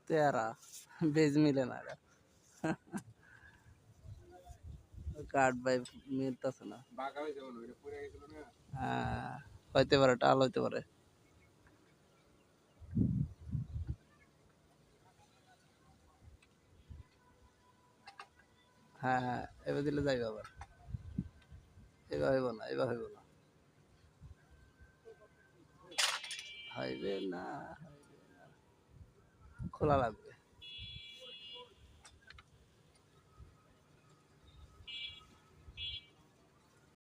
তেরা বেজ মিলে না এটা। কাঠ বাই মিলতেছে না। হ্যাঁ হইতে পারে, টাল হইতে পারে। হ্যাঁ হ্যাঁ, এবার দিলে যাইবে আবার। এবার হইব না, এবার হইব না, হইবে না, খোলা লাগবে।